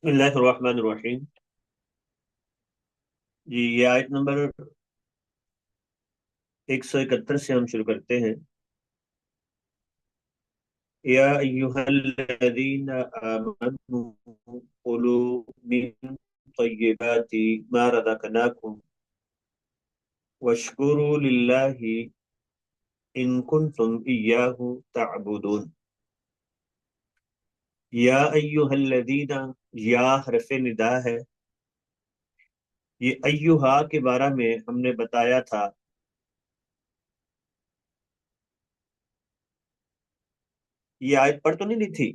بسم اللہ الرحمن الرحیم. جی یہ آیت نمبر 171 سے ہم شروع کرتے ہیں. یا ایہا الذین آمنوا کلوا من طیبات ما رزقناکم واشکروا للہ ان کنتم ایاہ تعبدون. یا ایہا الذین، یا حرف ندا ہے. یہ ایہا کے بارے میں ہم نے بتایا تھا. یہ آیت پڑھ تو نہیں لی تھی؟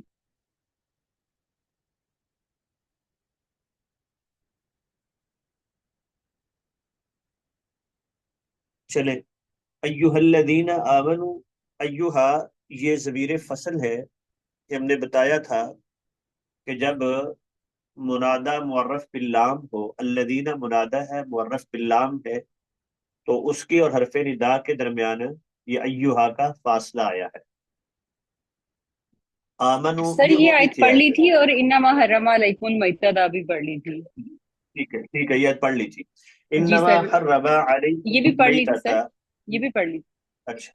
چلیں. ایہا الذین آمنوا، ایہا یہ ضمیر فصل ہے کہ ہم نے بتایا تھا کہ جب منادہ معرف باللام ہو، الذین منادہ ہے معرف باللام ہے، تو اس کی اور حرف ندا کے درمیان یہ ایہا کا فاصلہ آیا ہے. آمنو سر یہ یہ ہو گئی آیت تھی پڑھ آیت. لی تھی اور انما حرم علیکم المیتۃ بھی پڑھ لی تھی. ٹھیک ہے ٹھیک ہے، یہ آیت پڑھ لی تھی. جی انما سر، حرم یہ علیکم بھی پڑھ لی تھی المیتۃ. سر، یہ بھی پڑھ لی تھی. اچھا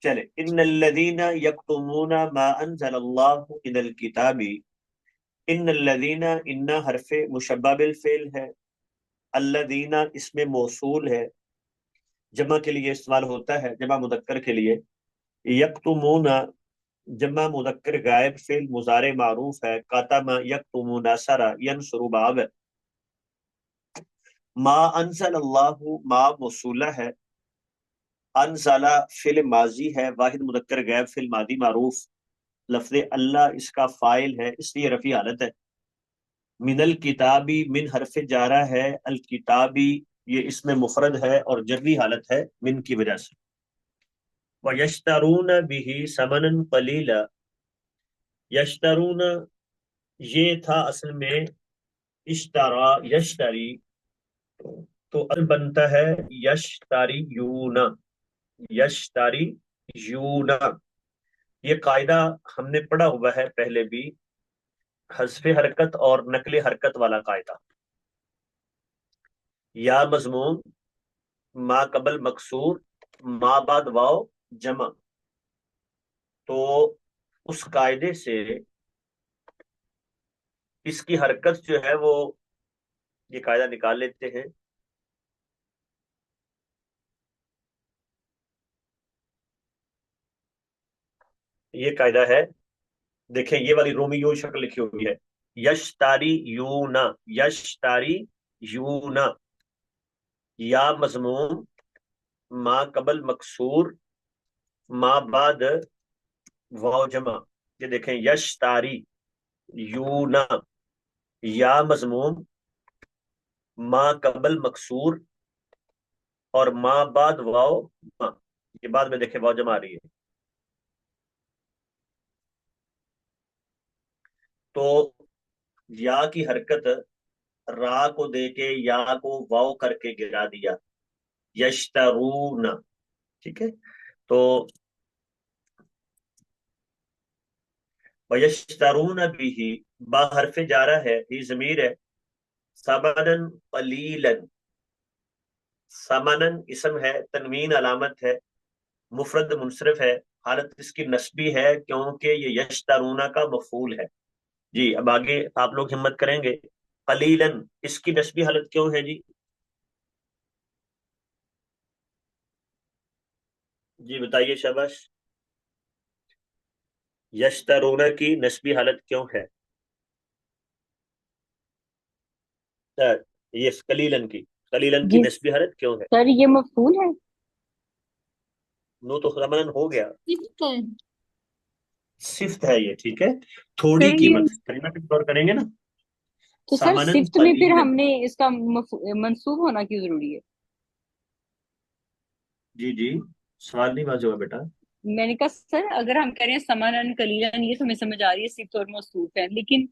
چلے. ان الذین یکتمون ما انزل اللہ من الکتاب. ان الذین، ان حرف مشبہ بالفعل ہے. الذین اس میں موصول ہے، جمع کے لیے استعمال ہوتا ہے، جمع مذکر کے لیے. یکتمون جمع مذکر غائب، فعل مضارع معروف ہے. کاتم یکتمون سرا ینصر باب. ما انزل اللہ، ما موصولہ ہے. انزلہ فعل ماضی ہے، واحد مذکر غائب، فعل ماضی معروف. لفظ اللہ اس کا فاعل ہے، اس لیے رفیع حالت ہے. من الکتابی، من حرف جارہ ہے. الکتابی یہ اس میں مفرد ہے اور جرری حالت ہے من کی وجہ سے. وَيَشْتَرُونَ بِهِ ثَمَنًا قَلِيلًا. یشترون یہ تھا اصل میں اشترا یشتری، تو ال بنتا ہے یشتری یون. یشتری یون. یہ قاعدہ ہم نے پڑھا ہوا ہے پہلے بھی، حذف حرکت اور نقل حرکت والا قاعدہ. یا مضموم، ما قبل مکسور، ما بعد واو جمع. تو اس قاعدے سے اس کی حرکت جو ہے وہ، یہ قاعدہ نکال لیتے ہیں. یہ قاعدہ ہے، دیکھیں یہ والی رومیو شکل لکھی ہوئی ہے. یشتاری یونا، یشتاری یونا. یا مضموم، ما قبل مکسور، ما بعد واو جمع. یہ دیکھیں یشتاری یونا. یا مضموم، ما قبل مکسور اور ما بعد واو جمع. یہ بعد میں دیکھیں واو جمع آ رہی ہے. تو یا کی حرکت را کو دے کے یا کو واو کر کے گرا دیا. یشترون. ٹھیک ہے. تو وَيَشْتَرُونَ بِهِ، با حرف جارہ ہے، ہی ضمیر ہے. ثمنًا قلیلا، ثمنًا اسم ہے، تنوین علامت ہے، مفرد منصرف ہے. حالت اس کی نسبی ہے کیونکہ یہ یشترونا کا مفعول ہے. جی اب آگے آپ لوگ ہمت کریں گے. قلیلاً اس کی نسبی حالت کیوں ہے جی؟ جی بتائیے شاباش. یشترونا کی نسبی حالت کیوں ہے؟ یہ قلیلاً کی، قلیلاً کی جی نسبی حالت کیوں ہے؟ سر، یہ مفعول ہے. نو تو ضمن ہو گیا، صفت ہے. صفت ہے یہ. ٹھیک ہے، تھوڑی سر یہ، قیمت کلمہ پہ غور کریں گے نا. تو سر سامنن صفت میں پھر قلیلا. ہم نے اس کا منصوب ہونا کیوں ضروری ہے؟ جی جی، سوال نہیں واضح ہوا بیٹا. میں نے کہا سر اگر ہم کہہ رہے ہیں سمانن کلیلن، یہ تو ہمیں سمجھ آ رہی ہے صفت اور موصوف ہے، لیکن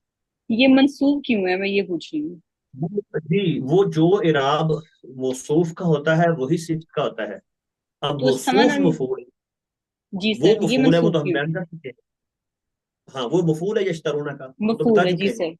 یہ منصوب کیوں ہے، میں یہ پوچھ رہی ہوں. جی وہ جو اعراب موصوف کا ہوتا ہے وہی صفت کا ہوتا ہے. اب تو موصوف سمانن، مفعول، جی وہ سر یہ مفعول ہے، وہ منصوب تو ہم کیوں؟ بیان کر چکے ہیں. ہاں وہ مفعول ہے یشترونا کا، وہ تو مفعول بتا ہے، جی چکے ہیں. سر.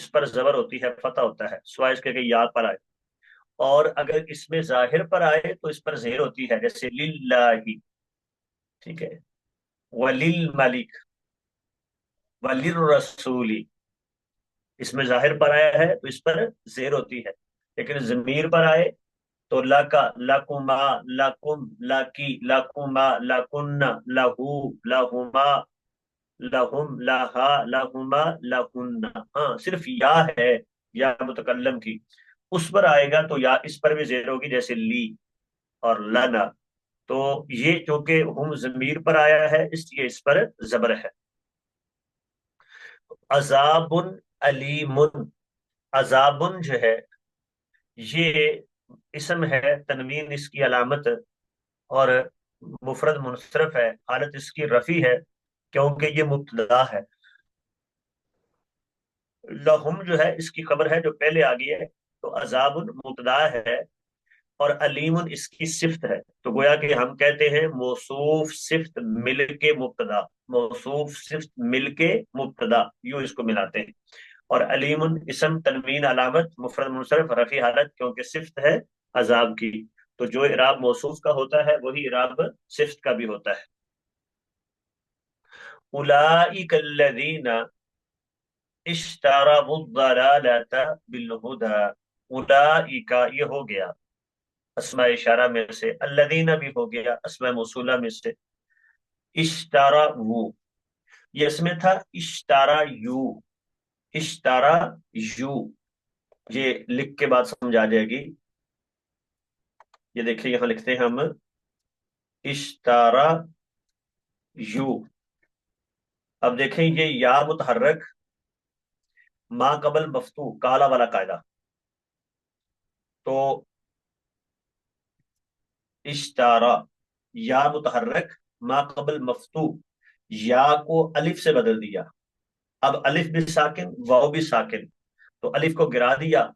اس پر زبر ہوتی ہے، فتح ہوتا ہے سوائے اس کے کہ یا پر آئے، اور اگر اس میں ظاہر پر آئے تو اس پر زہر ہوتی ہے، جیسے للہ، ٹھیک ہے، وللملک، وللرسول، اس میں ظاہر پر آیا ہے تو اس پر زیر ہوتی ہے، لیکن ضمیر پر آئے تو لکا، لکما، لکم، لکی، لکما، لکن، لہو، لہما، لہم، لہا، لہما، لہن، ہاں صرف یا ہے، یا متکلم کی، اس پر آئے گا تو یا اس پر بھی زیر ہوگی، جیسے لی اور لنا، تو یہ چونکہ ہم ضمیر پر آیا ہے اس لیے اس پر زبر ہے۔ عذاب علیم، عذاب جو ہے یہ اسم ہے، تنوین اس کی علامت، اور مفرد منصرف ہے، حالت اس کی رفی ہے کیونکہ یہ مبتدا ہے۔ لہم جو ہے اس کی خبر ہے جو پہلے آ گئی ہے، تو عذاب مبتدا ہے اور علیم اس کی صفت ہے، تو گویا کہ ہم کہتے ہیں موصوف صفت مل کے مبتدا، موصوف صفت مل کے مبتدا، یوں اس کو ملاتے ہیں، اور علیم اسم تنوین علامت مفرد منصرف رفیع حالت کیونکہ صفت ہے عذاب کی، تو جو اعراب موصوف کا ہوتا ہے وہی اعراب صفت کا بھی ہوتا ہے۔ اولئک الذین اشتروا الضلالۃ بالہدی، اولئک یہ ہو گیا اسماء اشارہ میں سے، الذین بھی ہو گیا اسماء موصولہ میں سے، اشترا وہ، یہ اس میں تھا اشترا یو، اشترا یو، یہ لکھ کے بات سمجھ آ جائے گی، یہ دیکھیں یہاں لکھتے ہیں ہم اشترا یو، اب دیکھیں یہ یا متحرک ما قبل مفتوح کالا والا قاعدہ، تو اشتارا یا متحرک ما قبل مفتوح، یا کو الف سے بدل دیا، اب الف بھی ساکن واو بھی ساکن، تو الف کو گرا دیا،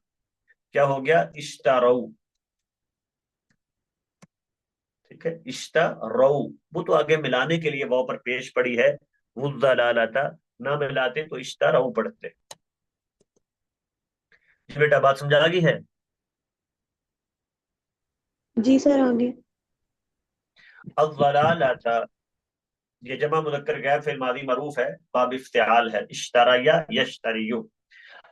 کیا ہو گیا اشتارو، ٹھیک ہے، اشتارو، وہ تو آگے ملانے کے لیے واو پر پیش پڑی ہے، والضلالۃ نہ ملاتے تو اشتارو پڑھتے۔ جی بیٹا بات سمجھا گئی ہے؟ جی سر آگے۔ الضلالۃ یہ جمع مذکر غیر فعل ماضی معروف ہے، باب افتعال ہے، اشتریا یشتریو،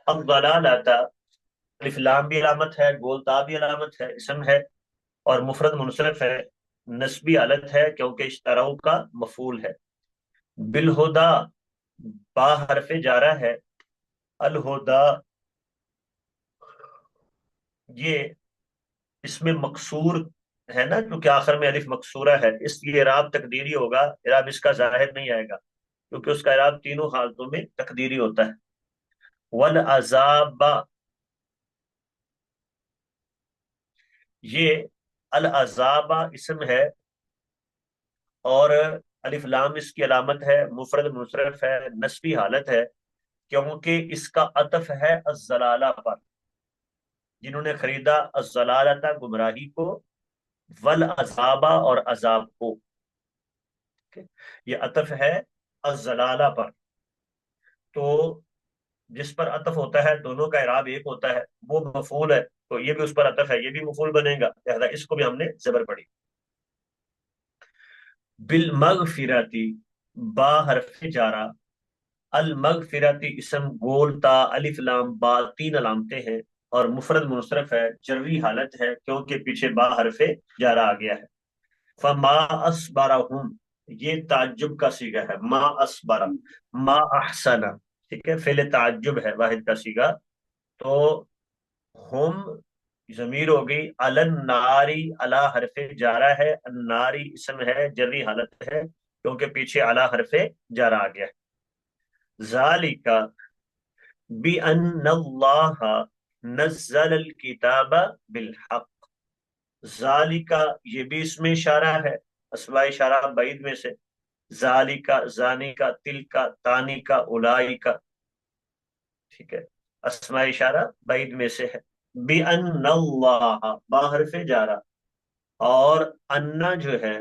الضلالۃ الف لام بھی علامت ہے، گول تا بھی علامت ہے، اسم ہے اور مفرد منصرف ہے، نسبی حالت ہے کیونکہ اشتراؤ کا مفعول ہے، بالہدا با حرف جارہ ہے، الہدا یہ اس میں مکسور ہے نا، کیونکہ آخر میں الف مکسورہ ہے اس لیے اعراب تقدیری ہوگا، اعراب اس کا ظاہر نہیں آئے گا کیونکہ اس کا اعراب تینوں حالتوں میں تقدیری ہوتا ہے۔ والعذاب یہ العذاب اسم ہے اور الف لام اس کی علامت ہے، مفرد منصرف ہے، نسبی حالت ہے کیونکہ اس کا عطف ہے الضلالہ پر، جنہوں نے خریدا الضلالۃ گمراہی کو، والعذاب اور عذاب کو، یہ عطف ہے الضلالہ پر، تو جس پر عطف ہوتا ہے دونوں کا اعراب ایک ہوتا ہے، وہ مفعول ہے تو یہ بھی اس پر عطف ہے، یہ بھی مفعول بنے گا، لہذا اس کو بھی ہم نے زبر پڑھی۔ بالمغفرتی با حرف جارہ، المغفرتی اسم گول تا الف لام با تین علامتیں ہیں اور مفرد منصرف ہے، جری حالت ہے کیونکہ پیچھے با حرف جارہ آ گیا ہے۔ فما اصبرہم یہ تعجب کا صیغہ ہے، ما اصبر، ما احسن، ٹھیک ہے، فعل تعجب ہے واحد کا صیغہ، تو ہم ضمیر ہو گئی، الناری، علی حرف جارہ ہے، الناری اسم ہے جری حالت ہے کیونکہ پیچھے علی حرف جارہ آ گیا ہے۔ ذالک بأن اللہ نزل الکتاب بالحق، ذالکا یہ بھی اس میں اشارہ ہے، اسماء اشارہ بعید میں سے، ذالکا، زانی کا، تل کا، تانی کا، الائی کا، ٹھیک ہے، اسماء اشارہ بعید میں سے ہے۔ بِأَنَّ اللَّهَ با حرف جارہ، اور انا جو ہے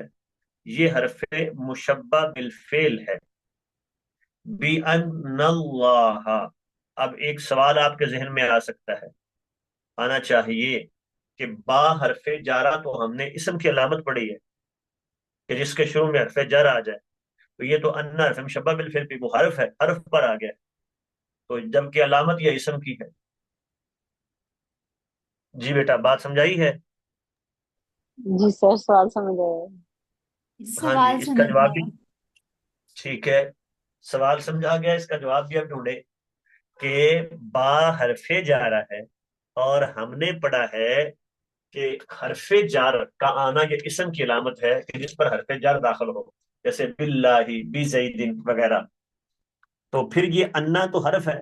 یہ حرف مشبہ بالفعل ہے، بِأَنَّ اللَّهَ اب ایک سوال آپ کے ذہن میں آ سکتا ہے، آنا چاہیے کہ با حرف جارہ تو ہم نے اسم کی علامت پڑھی ہے کہ جس کے شروع میں حرف جر آ جائے، تو یہ تو ان حرف مشبہ بالفعل بھی وہ حرف ہے، حرف پر آ گیا، تو جب کہ علامت یہ اسم کی ہے۔ جی بیٹا بات سمجھائی ہے؟ جی سر سوال سمجھ آیا۔ ہاں جی، سوال اس کا سمجھ جواب بھی گیا۔ ٹھیک ہے، سوال سمجھا گیا، اس کا جواب بھی اب ڈھونڈے کہ با حرف جارہ ہے، اور ہم نے پڑھا ہے کہ حرف جار کا آنا یہ اسم کی علامت ہے کہ جس پر حرف جار داخل ہو، جیسے باللہ، بزیدن وغیرہ، تو پھر یہ انا تو حرف ہے،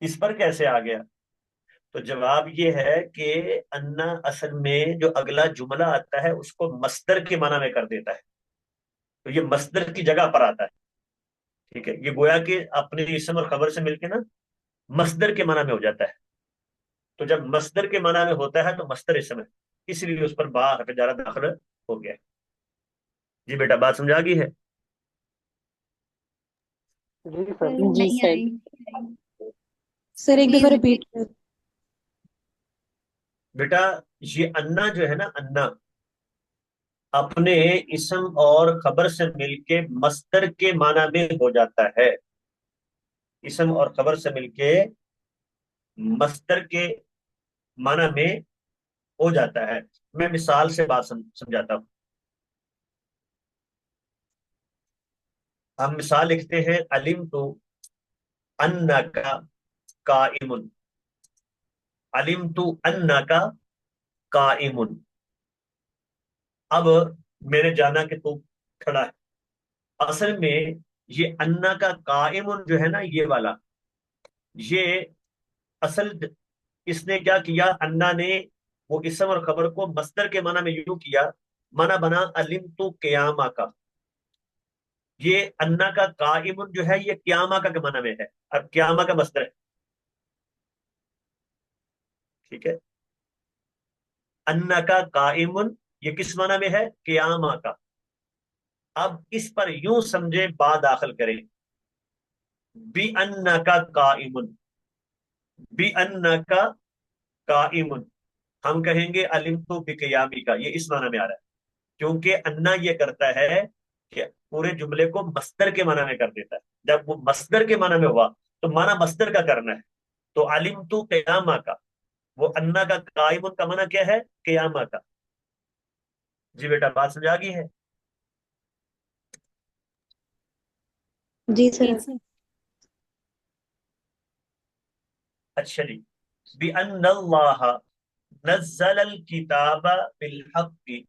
اس پر کیسے آ گیا؟ تو جواب یہ ہے کہ انا اصل میں جو اگلا جملہ آتا ہے اس کو مصدر کے معنی میں کر دیتا ہے، تو یہ مصدر کی جگہ پر آتا ہے، ٹھیک ہے، یہ گویا کہ اپنے اسم اور خبر سے مل کے نا مصدر کے معنی میں ہو جاتا ہے، تو جب مصدر کے معنی میں ہوتا ہے تو مصدر اسم ہے، اس لیے اس پر با حرف جارہ داخل ہو گیا۔ جی بیٹا بات سمجھا گئی ہے؟ جی سر سر جی نہیں سر۔ آئی، سر ایک دفعہ پلیز ریپیٹ ریپیٹ۔ کر بیٹا یہ انا جو ہے نا، انا اپنے اسم اور خبر سے مل کے مصدر کے معنی میں ہو جاتا ہے، اسم اور خبر سے مل کے مصدر کے معنی میں ہو جاتا ہے۔ میں مثال سے بات سمجھاتا ہوں۔ ہم مثال لکھتے ہیں، علمت انک قائم، علمت انک قائم، اب میں نے جانا کہ تو کھڑا ہے۔ اصل میں یہ انا کا قائم جو ہے نا، یہ والا، یہ اصل اس نے کیا کیا، انا نے وہ اسم اور خبر کو مصدر کے معنی میں یوں کیا، معنی بنا علمت قیامہ کا، یہ انا کا قائم جو ہے یہ قیامہ کا معنی میں ہے، اب قیامہ کا مصدر ہے، ٹھیک ہے، انا کا قائم یہ کس معنی میں ہے، قیامہ کا۔ اب اس پر یوں سمجھے با داخل کریں، بی انا کا قائم، بی انا کا قائم، ہم کہیں گے علمت بقیامی کا، یہ اس معنی میں آ رہا ہے کیونکہ انا یہ کرتا ہے کہ پورے جملے کو مصدر کے معنی میں کر دیتا ہے، جب وہ مصدر کے معنی میں ہوا تو معنی مصدر کا کرنا ہے، تو علمت قیامہ کا، وہ انا کا قائم کا معنی کیا ہے، قیامہ کا۔ جی بیٹا بات سمجھا گئی ہے؟ جی سر۔ جی سر۔ اچھا جی، بِأَنَّ اللَّهَ نَزَّلَ الْكِتَابَ بِالْحَقِّ،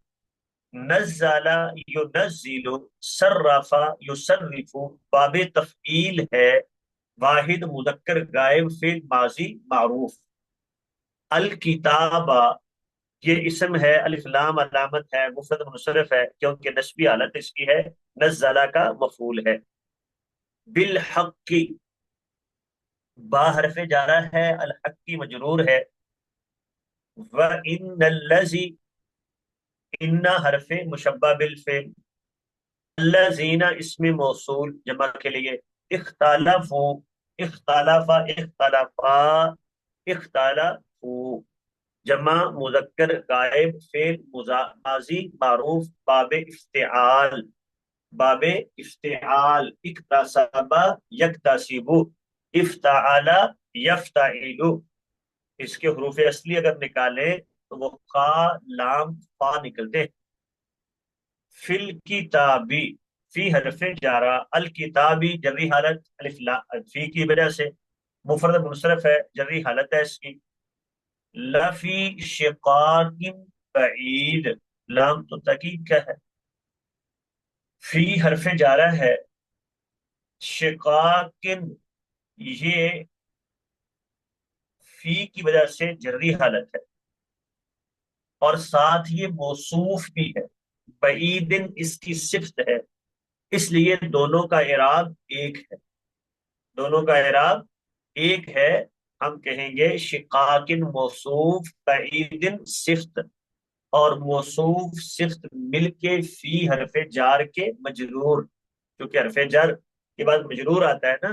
نزل ينزل، صرف یصرف، باب تفعیل ہے، واحد مذکر غائب فعل ماضی معروف۔ الکتابہ یہ اسم ہے، الف لام علامت ہے، مفرد منصرف ہے کیونکہ نسبی حالت اس کی ہے، نزلہ کا مفعول ہے۔ بالحق با حرف جارہ ہے، الحق کی مجرور ہے، وَإِنَّ الَّذِي ان حرف مشبہ بالفعل، الذین اسم موصول جمع کے لیے، اختلافو، اختلافا، اختلافا، اختلافو، جمع مذکر غائب فعل ماضی معروف، باب افتعال، باب افتعال، اکتسب یکتسب، افتعال یفتعل، اس کے حروف اصلی اگر نکالیں تو وہ قا لام فا نکلتے ہیں۔ فی الکتابی، فی حرف جارہ، الکتابی جری حالت، الف لام فی کی وجہ سے، مفرد منصرف ہے، جری حالت ہے اس کی، لفی شقاق بعید، لام تو تاکید کا ہے، فی حرف جارہ ہے، شقاق یہ فی کی وجہ سے جری حالت ہے، اور ساتھ یہ موصوف بھی ہے، بعیدن اس کی صفت ہے، اس لیے دونوں کا اعراب ایک ہے، دونوں کا اعراب ایک ہے، ہم کہیں گے شقاق موصوف، بعید صفت، اور موصوف صفت مل کے فی حرف جار کے مجرور، کیونکہ حرف جار کے بعد مجرور آتا ہے نا،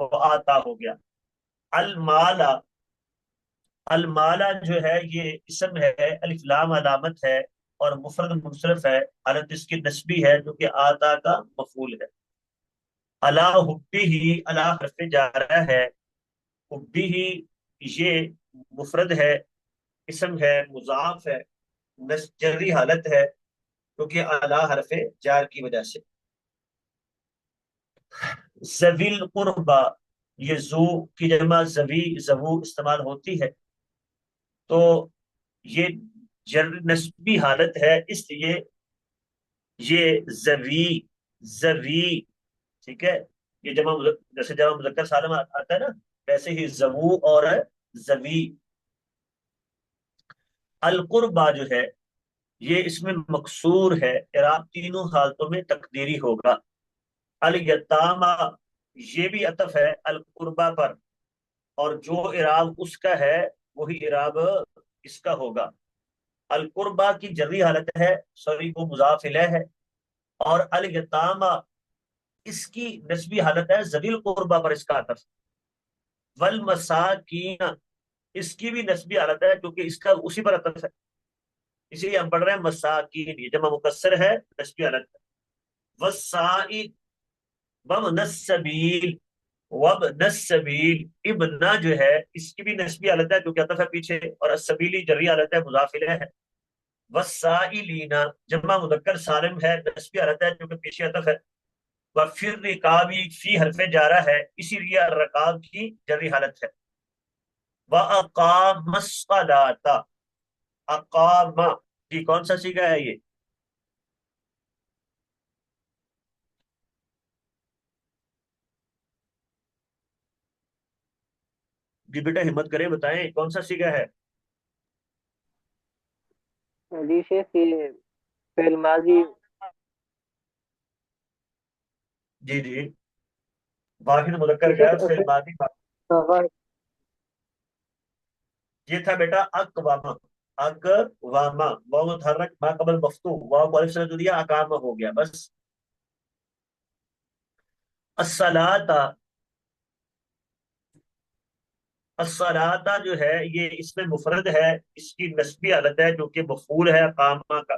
وہ آتا ہو گیا. المالا، المالا جو ہے یہ اسم ہے، الف لام علامت ہے، اور مفرد منصرف ہے، حالت اس کی نسبی ہے جو کہ آتا کا مفعول ہے. الا حبی ہی، الا حرف جارہ ہے، حبی ہی یہ مفرد ہے، اسم ہے، مضاف ہے، جری حالت ہے کیونکہ الا حرف جار کی وجہ سے. ذوی القربا، یہ زو کی جمع زوی زوو استعمال ہوتی ہے تو یہ جر نسبی حالت ہے، اس لیے یہ زوی زوی، ٹھیک ہے. یہ جیسے جمع مذکر سالم آتا ہے نا، ویسے ہی زوو اور زوی. القربا جو ہے یہ اس میں مقصور ہے، اعراب تینوں حالتوں میں تقدیری ہوگا. الیتاما، یہ بھی عطف ہے القربا پر، اور جو اعراب اس کا ہے وہی اعراب اس کا ہوگا. القربا کی جری حالت ہے، سوری وہ مضاف الیہ ہے، اور الیتاما اس کی نسبی حالت ہے، ذوی القربا پر اس کا عطف. والمساکین، اس کی بھی نسبی حالت ہے کیونکہ اس کا اسی پر عطف ہے، اسی لیے ہم پڑھ رہے ہیں مساکین، یہ جمع مکسر ہے، نسبی حالت ہے. والسائق، وابن السبیل، وابن السبیل، ابنا جو ہے اس کی بھی نسبی حالت ہے کیونکہ عطف ہے پیچھے، اور السبیلی جری حالت ہے، مضاف الیہ ہے. والسائلین جمع مذکر سالم ہے، نسبی حالت ہے کیونکہ پیچھے عطف ہے. وفی الرقابی، فی حرف جارہ ہے، اسی لیے الرقاب کی جری حالت ہے. وَأَقَامَ الصَّلَاةَ، اقام، جی کون سا سیگا ہے یہ؟ جی بیٹا ہمت کریں بتائیں کون سا سیگا ہے؟ جی شیخ یہ فعل ماضی جی جی، واحد مذکر جی کا شیخ فعل ماضی. فعل یہ تھا بیٹا اقواما، اقواما، واو متحرک ما قبل مفتوح، واو کو الف سے جو دیا اقامہ ہو گیا بس. الصلاۃ، الصلاۃ جو ہے یہ اس میں مفرد ہے، اس کی نسبی حالت ہے جو کہ مفعول ہے اقامہ کا.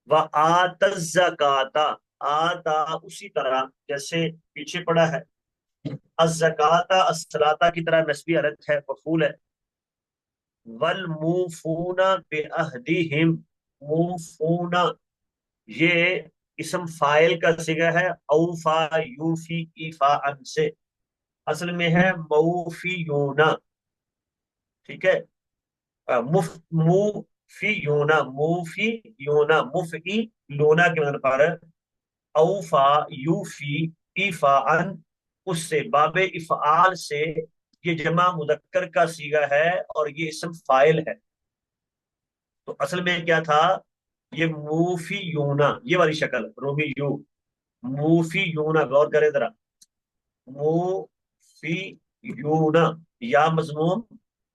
وآت الزکاۃ، آتا اسی طرح جیسے پیچھے پڑا ہے، الزکاۃ الصلاۃ کی طرح نسبی حالت ہے، مفعول ہے. والموفون بعہدہم، موفون یہ اسم فائل کا صیغہ ہے، اوفا یوفی ایفاء سے، اصل میں ہے موفیون، ٹھیک ہے. موفیون، موفیون، مفعی لونا کے مطلب پر اوفا یوفی ایفاء، اس سے باب افعال سے، یہ جمع مذکر کا صیغہ ہے اور یہ اسم فائل ہے. تو اصل میں کیا تھا، یہ موفیون، یہ والی شکل رومی یو، موفیون، غور کرے ذرا، موفیون، یا مضموم،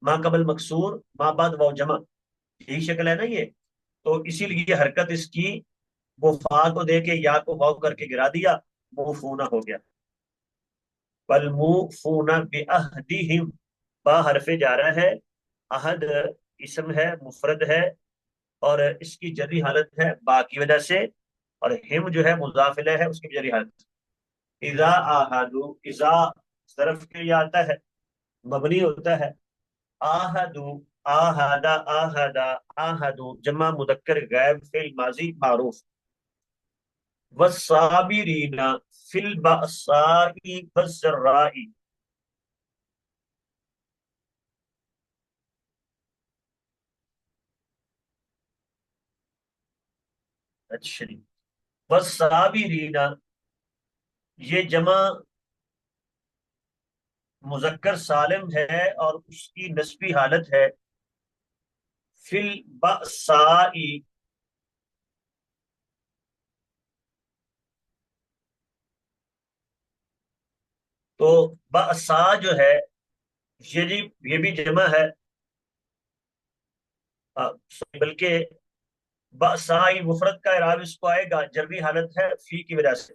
ما قبل مکسور، ما بعد واو جمع، یہی شکل ہے نا یہ. تو اسی لیے حرکت اس کی وہ فا کو دے کے یا کو واو کر کے گرا دیا، موفونا ہو گیا. والموفون بعہدہم، با حرف جارہ ہے، عہد اسم ہے، مفرد ہے، اور اس کی جری حالت ہے با کی وجہ سے، اور ہم جو ہے مضاف الیہ ہے، اس کی جری حالت. اذا آہدو، اذا ظرف کے لیے آتا ہے، مبنی ہوتا ہے. آہدو، آہدا، آہدا، آہدو جمع مذکر غائب فعل ماضی معروف. والصابرین فی البأساء والضراء، اچھا جی. والصابرین یہ جمع مذکر سالم ہے اور اس کی نسبی حالت ہے فی البأساء، تو بأسا جو ہے یہ بھی جمع ہے، بلکہ بأسائی مفرد کا اعراب اس کو آئے گا، جبری حالت ہے فی کی وجہ سے.